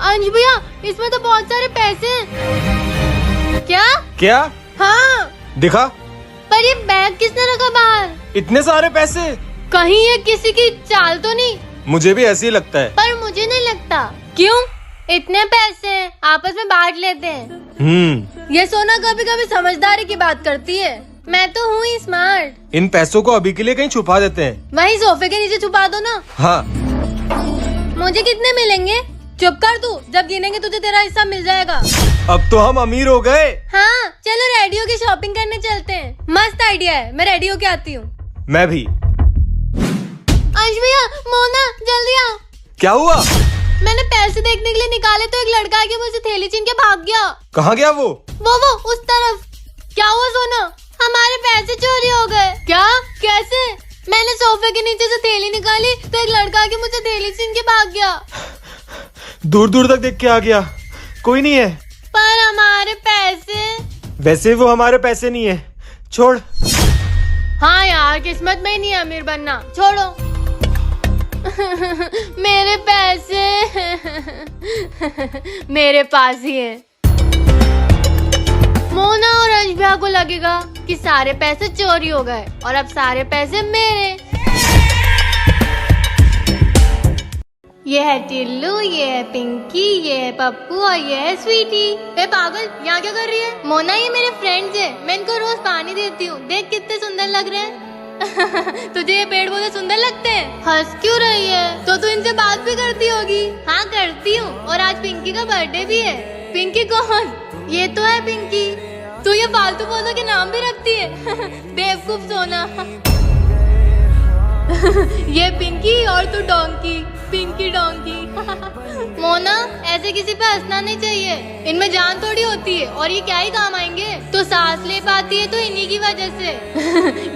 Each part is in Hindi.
अंश भैया, इसमें तो बहुत सारे पैसे हैं। क्या क्या? हाँ, दिखा। पर ये बैग किसने रखा बाहर? इतने सारे पैसे? कहीं ये किसी की चाल तो नहीं? मुझे भी ऐसे ही लगता है। पर मुझे नहीं लगता। क्यों? इतने पैसे हैं, आपस में बांट लेते हैं। ये सोना कभी कभी समझदारी की बात करती है। मैं तो हूँ ही स्मार्ट। इन पैसों को अभी के लिए कहीं छुपा देते हैं। वहीं सोफे के नीचे छुपा दो ना। हाँ। मुझे कितने मिलेंगे? चुप कर तू, जब गिनेंगे तुझे तेरा हिस्सा मिल जाएगा। अब तो हम अमीर हो गए। हाँ, चलो रेडियो की शॉपिंग करने चलते हैं। मस्त आइडिया है, मैं रेडियो के आती हूँ। मैं भी। अंश भैया, मोना जल्दी आओ। क्या हुआ? मैंने पैसे देखने के लिए निकाले तो एक लड़का आके मुझसे थैली छीन के भाग गया। कहाँ गया वो? वो उस तरफ। क्या हुआ सोना? हमारे पैसे चोरी हो गए। क्या? कैसे? मैंने सोफे के नीचे से थैली निकाली तो एक लड़का आके मुझसे थैली छीन के भाग गया। दूर दूर तक देख के आ गया, कोई नहीं है। पर हमारे पैसे? वैसे वो हमारे पैसे नहीं है, छोड़। हाँ यार, किस्मत में ही नहीं है अमीर बनना, छोड़ो। मेरे पैसे मेरे पास ही है। मोना और अंश भैया को लगेगा कि सारे पैसे चोरी हो गए और अब सारे पैसे मेरे। ये है टिल्लू, ये है पिंकी, ये है पप्पू और ये है स्वीटी। ए पागल, यहाँ क्या कर रही है? मोना, ये मेरे फ्रेंड्स है, मैं इनको रोज पानी देती हूँ। देख कितने सुंदर लग रहे हैं। तुझे ये पेड़ पौधे सुंदर लगते हैं? हंस क्यों रही है? तो तू इनसे बात भी करती होगी। हाँ करती हूँ, और आज पिंकी का बर्थडे भी है। पिंकी कौन? ये तो है पिंकी। तू ये फालतू पौधों के नाम भी रखती है। बेवकूफ सोना। ये पिंकी और तू डोंकी, पिंकी डोंकी। मोना, ऐसे किसी पे हंसना नहीं चाहिए, इनमें जान थोड़ी होती है और ये क्या ही काम आएंगे। तो सांस ले पाती है तो इन्हीं की वजह से।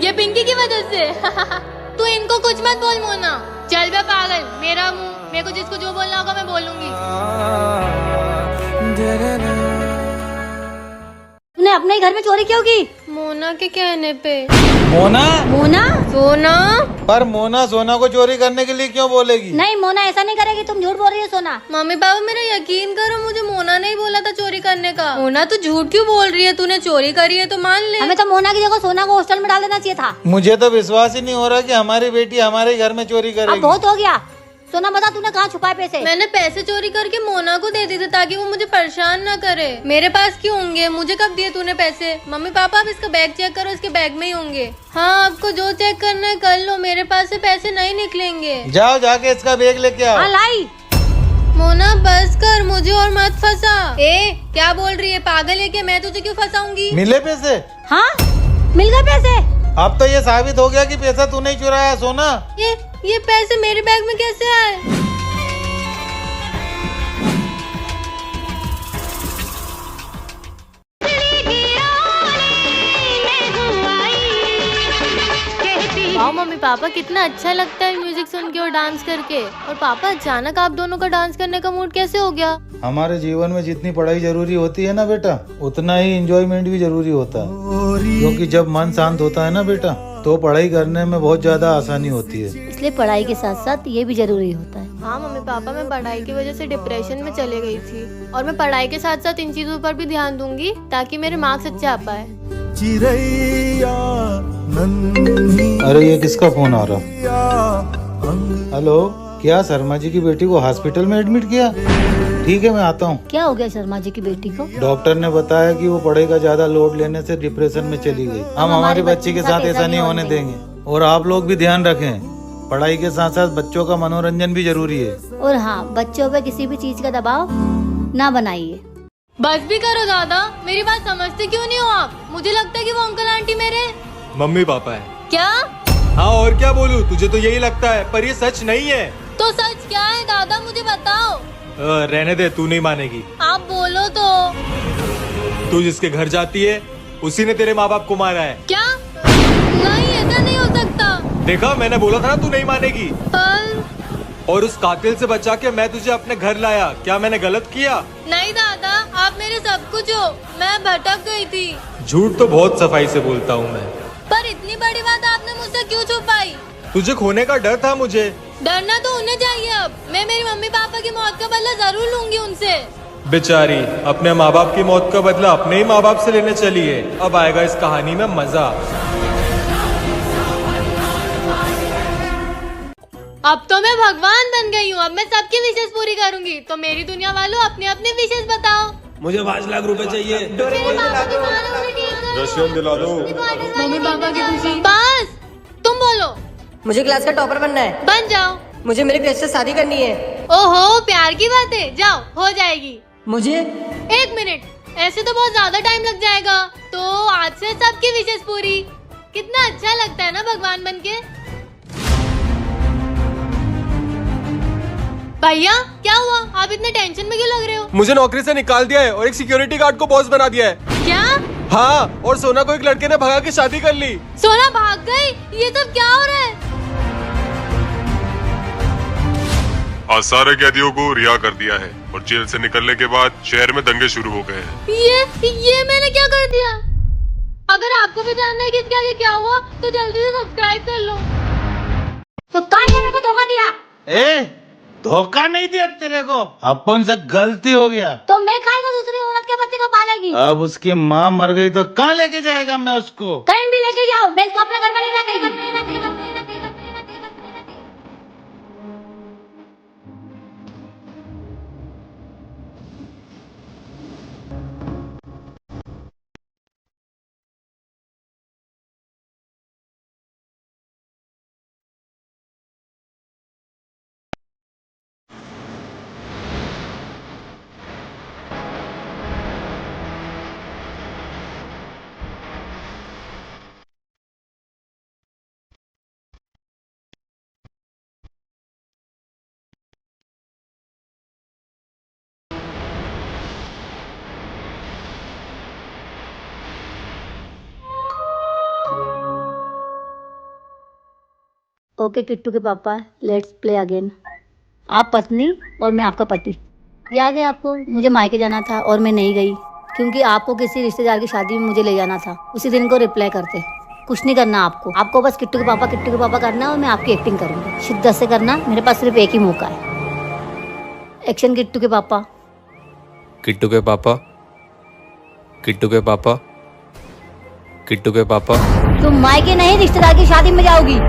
ये पिंकी की वजह से। तू इनको कुछ मत बोल मोना। चल बे पागल, मेरा मुंह, मेरे को जिसको जो बोलना होगा मैं बोलूंगी। तूने अपने ही घर में चोरी क्यों की? मोना के कहने पे। मोना? मोना? सोना? पर मोना सोना को चोरी करने के लिए क्यों बोलेगी? नहीं, मोना ऐसा नहीं करेगी, तुम झूठ बोल रही हो सोना। मम्मी पापा, मेरा यकीन करो, मुझे मोना नहीं बोला था चोरी करने का। मोना, तू झूठ क्यों बोल रही है? तूने चोरी करी है तो मान ले। हमें तो मोना की जगह सोना को हॉस्टल में डाल देना चाहिए था। मुझे तो विश्वास ही नहीं हो रहा कि हमारी बेटी हमारे घर में चोरी अब करेगी। बहुत हो गया। सोना बता, तूने कहाँ छुपाए पैसे? मैंने पैसे चोरी करके मोना को दे दिए थे ताकि वो मुझे परेशान न करे। मेरे पास क्यों होंगे? मुझे कब दिए तूने पैसे? मम्मी पापा, आप इसका बैग चेक करो, इसके बैग में ही होंगे। हाँ, आपको जो चेक करना है कर लो, मेरे पास से पैसे नहीं निकलेंगे। जाओ जाके इसका बैग लेके आओ। हाँ लाई। मोना बस कर, मुझे और मत फंसा। क्या बोल रही है? पागल है क्या? मैं तुझे क्यों फंसाऊंगी? मिले पैसे? हाँ, मिल गए पैसे। अब तो ये साबित हो गया कि पैसा तूने ही चुराया सोना। ये पैसे मेरे बैग में कैसे आए? वाह मम्मी पापा, कितना अच्छा लगता है म्यूजिक सुन के और डांस करके। और पापा, अचानक आप दोनों का डांस करने का मूड कैसे हो गया? हमारे जीवन में जितनी पढ़ाई जरूरी होती है ना बेटा, उतना ही एंजॉयमेंट भी जरूरी होता है। क्योंकि जब मन शांत होता है ना बेटा, तो पढ़ाई करने में बहुत ज्यादा आसानी होती है। इसलिए पढ़ाई के साथ साथ ये भी जरूरी होता है। हाँ मम्मी पापा, मैं पढ़ाई की वजह से डिप्रेशन में चले गई थी और मैं पढ़ाई के साथ साथ इन चीजों पर भी ध्यान दूंगी ताकि मेरे मार्क्स अच्छे आ पाए। अरे ये किसका फोन आ रहा? हेलो, क्या शर्मा जी की बेटी को हॉस्पिटल में एडमिट किया? ठीक है, मैं आता हूँ। क्या हो गया शर्मा जी की बेटी को? डॉक्टर ने बताया कि वो पढ़ाई का ज्यादा लोड लेने से डिप्रेशन में चली गई। हम हमारी बच्ची के साथ ऐसा नहीं होने देंगे। और आप लोग भी ध्यान रखें, पढ़ाई के साथ साथ बच्चों का मनोरंजन भी जरूरी है। और हाँ, बच्चों पे किसी भी चीज का दबाव ना बनाइए। बस भी करो दादा, मेरी बात समझते क्यों नहीं हो आप? मुझे लगता है कि वो अंकल आंटी मेरे मम्मी पापा है। क्या? हाँ, और क्या बोलूं? तुझे तो यही लगता है, पर ये सच नहीं है। तो सच क्या है दादा, मुझे बताओ। रहने दे, तू नहीं मानेगी। आप बोलो तो। तू जिसके घर जाती है उसी ने तेरे माँ बाप को मारा है। क्या? नहीं, ऐसा नहीं हो सकता। देखा, मैंने बोला था ना तू नहीं मानेगी। पर और उस कातिल से बचा के मैं तुझे अपने घर लाया। क्या मैंने गलत किया? नहीं दादा, आप मेरे सब कुछ हो। मैं भटक गई थी। झूठ तो बहुत सफाई से बोलता हूँ मैं। पर इतनी बड़ी बात आपने मुझसे क्यों छुपाई? तुझे खोने का डर था मुझे। डरना तो उन्हें चाहिए। अब मैं मेरी मम्मी पापा की मौत का बदला जरूर लूंगी उनसे। बेचारी अपने माँ बाप की मौत का बदला अपने ही माँ बाप से लेने चली है। अब आएगा इस कहानी में मजा। अब तो मैं भगवान बन गई हूँ। अब मैं सबकी विशेष पूरी करूंगी। तो मेरी दुनिया वालों अपनी अपनी विशेष बताओ। मुझे 5 लाख रुपए चाहिए। मेरे पापा की माला उन्हें ठीक करो। रशियन दिला दो। मम्मी पापा की खुशी। बस तुम बोलो। मुझे क्लास का टॉपर बनना है। बन जाओ। मुझे मेरे क्रश से शादी करनी है। ओहो प्यार की बात है। जाओ हो जाएगी। मुझे 1 मिनट, ऐसे तो बहुत ज्यादा टाइम लग जाएगा। तो आज से सबकी विशेष पूरी। कितना अच्छा लगता है ना भगवान बनके। भैया क्या हुआ? आप इतने टेंशन में क्यों लग रहे हो? मुझे नौकरी से निकाल दिया है और एक सिक्योरिटी गार्ड को बॉस बना दिया है। क्या? हाँ, और सोना को एक लड़के ने भगा के शादी कर ली। सोना भाग गई? ये सब क्या हो रहा है? आज सारे कैदियों को रिहा कर दिया है और जेल से निकलने के बाद शहर में दंगे शुरू हो गए हैं। ये मैंने क्या कर दिया? अगर आपको भी जानना है कि इसके आगे क्या हुआ तो जल्दी से सब्सक्राइब कर लो। तो कौन मेरे को धोखा दिया? धोखा नहीं दिया तेरे को, अपन से गलती हो गया। तो मैं खाएगा दूसरी औरत के बच्चे को पालेगी। अब उसकी माँ मर गई तो कहाँ लेके जाएगा मैं उसको? कहीं भी लेके जाओ, मैं इसको अपने घर में नहीं रखेगा। ओके किट्टू के पापा, लेट्स प्ले अगेन। आप पत्नी और मैं आपका पति। याद है आपको? मुझे मायके जाना था और मैं नहीं गई क्योंकि आपको किसी रिश्तेदार की शादी में मुझे ले जाना था। उसी दिन को रिप्लाई करते। कुछ नहीं करना आपको बस किट्टू के पापा करना और मैं आपकी एक्टिंग करूँगी। शिद्दत से करना, मेरे पास सिर्फ एक ही मौका है। एक्शन किट्टू के पापा। किट्टू के पापा, किट्टू के पापा, किट्टू के पापा। तुम मायके नहीं रिश्तेदार की शादी में जाओगी।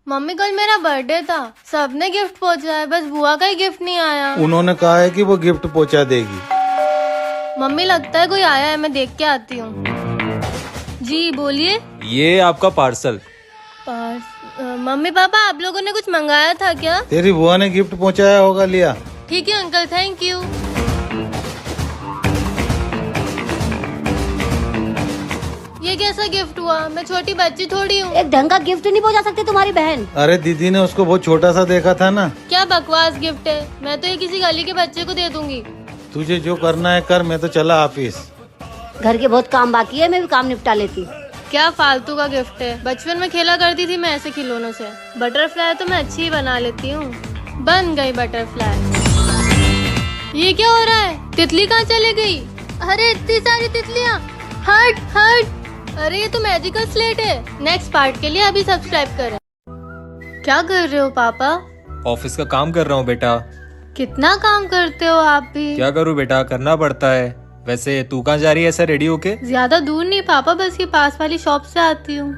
मम्मी कल मेरा बर्थडे था, सबने गिफ्ट पहुंचा है, बस बुआ का ही गिफ्ट नहीं आया। उन्होंने कहा है कि वो गिफ्ट पहुंचा देगी। मम्मी लगता है कोई आया है, मैं देख के आती हूँ। जी बोलिए। ये आपका पार्सल। मम्मी पापा आप लोगों ने कुछ मंगाया था क्या? तेरी बुआ ने गिफ्ट पहुंचाया होगा, लिया। ठीक है अंकल, थैंक यू। ये कैसा गिफ्ट हुआ? मैं छोटी बच्ची थोड़ी हूँ। एक ढंग का गिफ्ट नहीं पहुंचा सकती तुम्हारी बहन? अरे दीदी ने उसको बहुत छोटा सा देखा था ना। क्या बकवास गिफ्ट है, मैं तो ये किसी गली के बच्चे को दे दूंगी। तुझे जो करना है कर, मैं तो चला ऑफिस। घर के बहुत काम बाकी है, मैं भी काम निपटा लेती। क्या फालतू का गिफ्ट है। बचपन में खेला करती थी मैं ऐसे खिलौनों से। बटरफ्लाई तो मैं अच्छी ही बना लेती हूँ। बन गई बटरफ्लाई। ये क्या हो रहा है? तितली कहाँ चली गई? अरे इतनी सारी तितलियाँ। हट हट। अरे ये तो मैजिकल स्लेट है। नेक्स्ट पार्ट के लिए अभी सब्सक्राइब करें। क्या कर रहे हो पापा? ऑफिस का काम कर रहा हूँ बेटा। कितना काम करते हो आप भी? क्या करूँ बेटा, करना पड़ता है। वैसे तू कहाँ जा रही है ऐसा रेडी होके? ज्यादा दूर नहीं पापा, बस ये पास वाली शॉप से आती हूँ।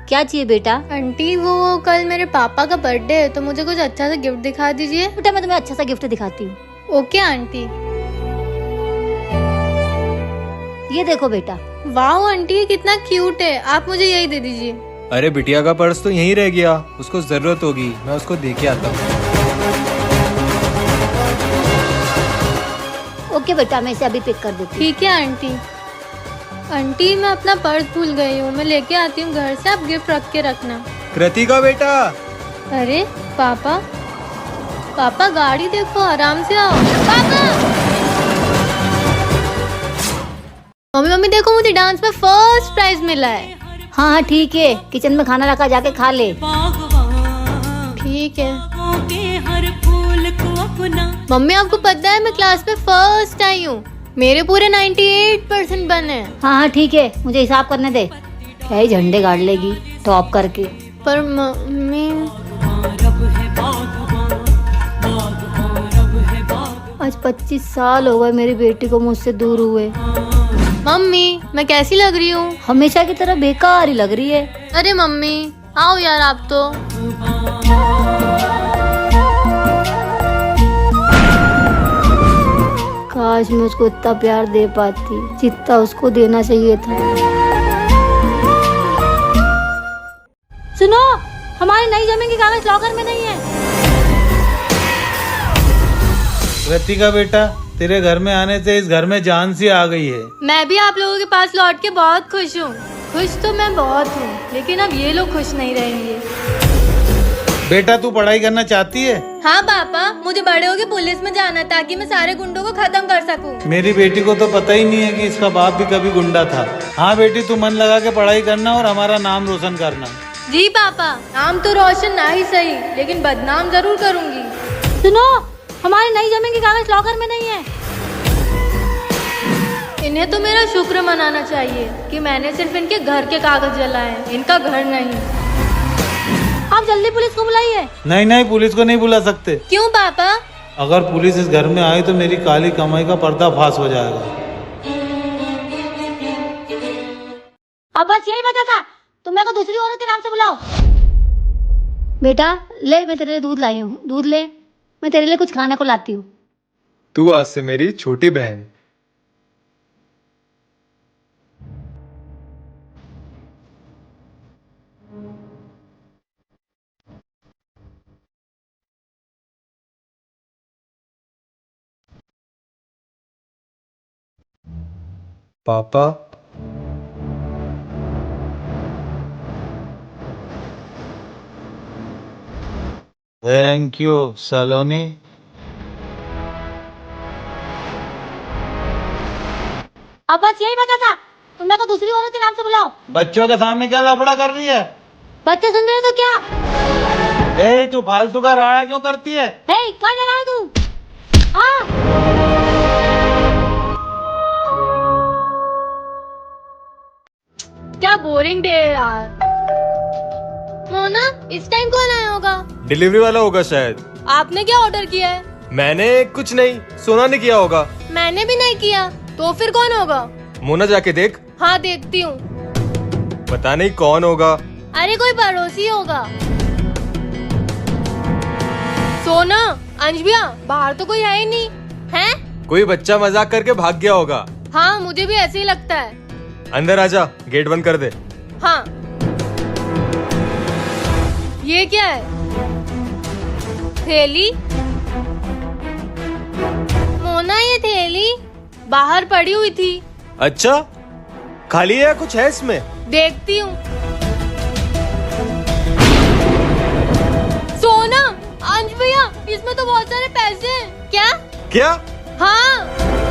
क्या चाहिए बेटा? आंटी वो कल मेरे पापा का बर्थडे है तो मुझे कुछ अच्छा सा गिफ्ट दिखा दीजिए। बेटा मैं तुम्हें अच्छा सा गिफ्ट दिखाती हूँ। Okay aunty. ये देखो बेटा। वाह आंटी ये कितना क्यूट है, आप मुझे यही दे दीजिए। अरे बिटिया का पर्स तो यहीं रह गया, उसको जरूरत होगी, मैं उसको दे के आता हूँ। ओके बेटा, मैं इसे अभी पिक कर देती हूँ। ठीक है आंटी। आंटी मैं अपना पर्स भूल गई हूँ, मैं लेके आती हूँ घर से, आप गिफ्ट रख के रखना। कृतिका बेटा। अरे पापा, पापा गाड़ी देखो, आराम से आओ। पापा मम्मी देखो मुझे डांस में फर्स्ट प्राइज मिला है। हाँ ठीक है, किचन में खाना रखा, जाके खा ले। ठीक है। मम्मी आपको पता है मैं क्लास में फर्स्ट आई हूँ। मेरे पूरे 98% बने। हाँ हाँ ठीक है, मुझे हिसाब करने दे। क्या ही झंडे गाड़ लेगी टॉप करके। पर मम्मी, आज 25 साल हो गए मेरी बेटी को मुझसे दूर हुए। मम्मी मैं कैसी लग रही हूँ? हमेशा की तरह बेकार ही लग रही है। अरे मम्मी आओ यार आप तो। काश मैं उसको इतना प्यार दे पाती जितना उसको देना चाहिए था। सुनो, हमारी नई जमीन के कागज लॉकर में नहीं है। कृतिका बेटा, तेरे घर में आने से इस घर में जान सी आ गई है। मैं भी आप लोगों के पास लौट के बहुत खुश हूँ। खुश तो मैं बहुत हूँ, लेकिन अब ये लोग खुश नहीं रहेंगे। बेटा तू पढ़ाई करना चाहती है? हाँ पापा, मुझे बड़े होके पुलिस में जाना ताकि मैं सारे गुंडों को खत्म कर सकूं। मेरी बेटी को तो पता ही नहीं है कि इसका बाप भी कभी गुंडा था। हाँ बेटी, तू मन लगा के पढ़ाई करना और हमारा नाम रोशन करना। जी पापा, नाम तो रोशन ना ही सही, लेकिन बदनाम जरूर करूंगी। सुनो, हमारी नई जमीन के कागज लॉकर में नहीं है। इन्हें तो मेरा शुक्र मनाना चाहिए कि मैंने सिर्फ इनके घर के कागज जलाए, इनका घर नहीं। आप जल्दी पुलिस को बुलाइए। नहीं नहीं, पुलिस को नहीं बुला सकते। क्यों पापा? अगर पुलिस इस घर में आई तो मेरी काली कमाई का पर्दाफाश हो जाएगा। अब बस यही बचा था, तुम मेरे को दूसरी औरत के नाम से बुलाओ। बेटा ले, मैं तेरे लिए दूध लाई हूँ, दूध ले। मैं तेरे लिए कुछ खाने को लाती हूँ। तू आज से मेरी छोटी बहन। पापा, थैंक यू सलोनी। अब बस यही बचा था, तुम मेरे को दूसरी औरत के नाम से बुलाओ। बच्चों के सामने क्या लफड़ा कर रही है? बच्चे सुन रहे हो तो क्या? ए, तू फालतू का राड़ा क्यों करती है? हे, कहाँ जा रहा है तू? हाँ, क्या बोरिंग डे है यार। मोना, इस टाइम कौन आया होगा? डिलीवरी वाला होगा शायद। आपने क्या ऑर्डर किया है? मैंने कुछ नहीं, सोना ने किया होगा। मैंने भी नहीं किया, तो फिर कौन होगा? मोना जाके देख। हाँ देखती हूँ। पता नहीं कौन होगा। अरे कोई पड़ोसी होगा। सोना, अंश भैया, बाहर तो कोई है ही नहीं है। कोई बच्चा मजाक करके भाग गया होगा। हाँ मुझे भी ऐसे ही लगता है। अंदर आजा, गेट बंद कर दे। हाँ, ये क्या है? थैली? मोना, ये थैली बाहर पड़ी हुई थी। अच्छा, खाली है या कुछ है इसमें? देखती हूँ। सोना, अंश भैया, इसमें तो बहुत सारे पैसे हैं। क्या? क्या? हाँ।